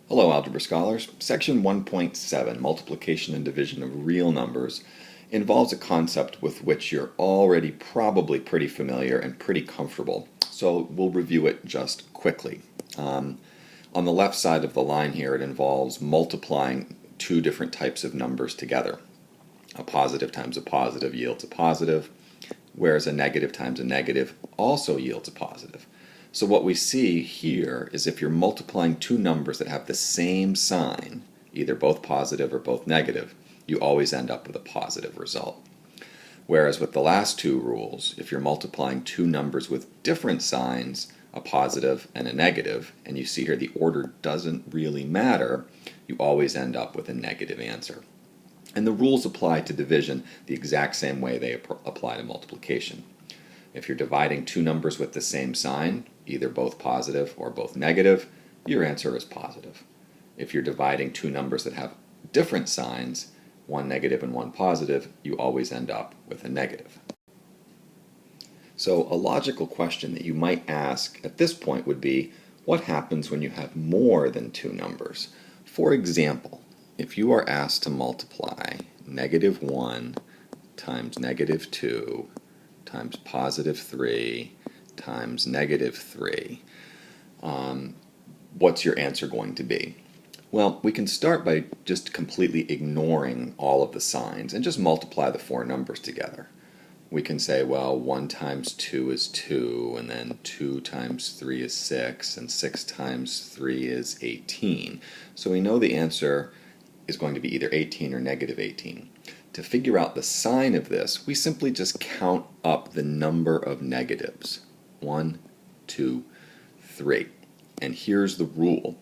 Hello, Algebra Scholars. Section 1.7, Multiplication and Division of Real Numbers, involves a concept with which you're already probably pretty familiar and pretty comfortable, so we'll review it just quickly. On the left side of the line here, it involves multiplying two different types of numbers together. A positive times a positive yields a positive, whereas a negative times a negative also yields a positive. So what we see here is if you're multiplying two numbers that have the same sign, either both positive or both negative, you always end up with a positive result. Whereas with the last two rules, if you're multiplying two numbers with different signs, a positive and a negative, and you see here the order doesn't really matter, you always end up with a negative answer. And the rules apply to division the exact same way they apply to multiplication. If you're dividing two numbers with the same sign, either both positive or both negative, your answer is positive. If you're dividing two numbers that have different signs, one negative and one positive, you always end up with a negative. So a logical question that you might ask at this point would be, what happens when you have more than two numbers? For example, if you are asked to multiply negative 1 times negative 2 times positive 3 times negative 3, what's your answer going to be? Well, we can start by just completely ignoring all of the signs and just multiply the four numbers together. We can say, well, 1 times 2 is 2, and then 2 times 3 is 6, and 6 times 3 is 18. So we know the answer is going to be either 18 or negative 18. To figure out the sign of this, we simply just count up the number of negatives. 1, 2, 3. And here's the rule.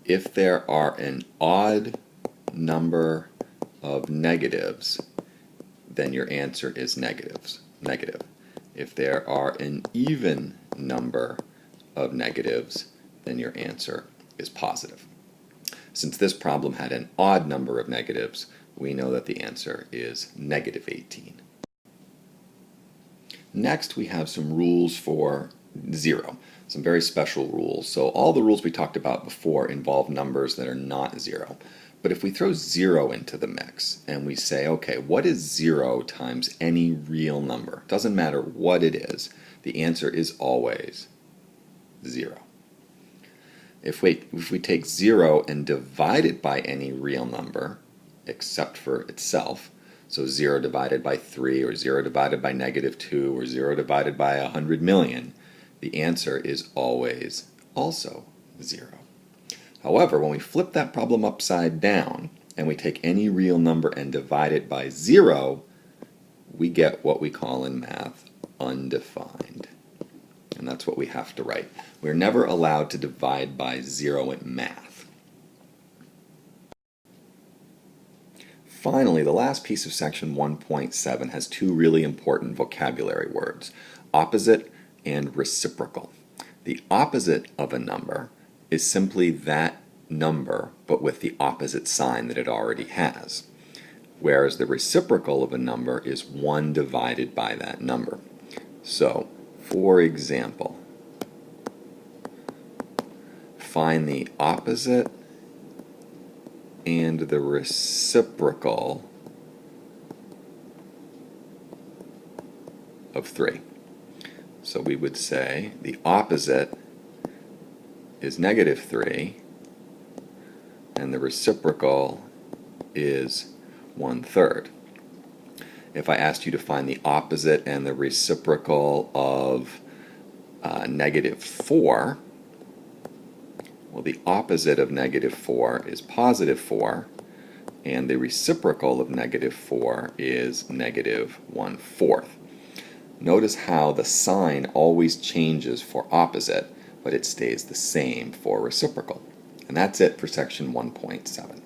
If there are an odd number of negatives, then your answer is negative. If there are an even number of negatives, then your answer is positive. Since this problem had an odd number of negatives, we know that the answer is negative 18. Next, we have some rules for 0, some very special rules. So all the rules we talked about before involve numbers that are not 0. But if we throw 0 into the mix and we say, okay, what is 0 times any real number? Doesn't matter what it is, the answer is always 0. If we take 0 and divide it by any real number, except for itself, so 0 divided by 3, or 0 divided by negative 2, or 0 divided by 100 million, the answer is always also 0. However, when we flip that problem upside down, and we take any real number and divide it by 0, we get what we call in math undefined. And that's what we have to write. We're never allowed to divide by 0 in math. Finally, the last piece of section 1.7 has two really important vocabulary words, opposite and reciprocal. The opposite of a number is simply that number, but with the opposite sign that it already has. Whereas the reciprocal of a number is 1 divided by that number. So, for example, find the opposite and the reciprocal of 3. So we would say the opposite is negative 3, and the reciprocal is 1/3. If I asked you to find the opposite and the reciprocal of negative 4, well, the opposite of negative 4 is positive 4, and the reciprocal of negative 4 is negative 1/4. Notice how the sign always changes for opposite, but it stays the same for reciprocal. And that's it for section 1.7.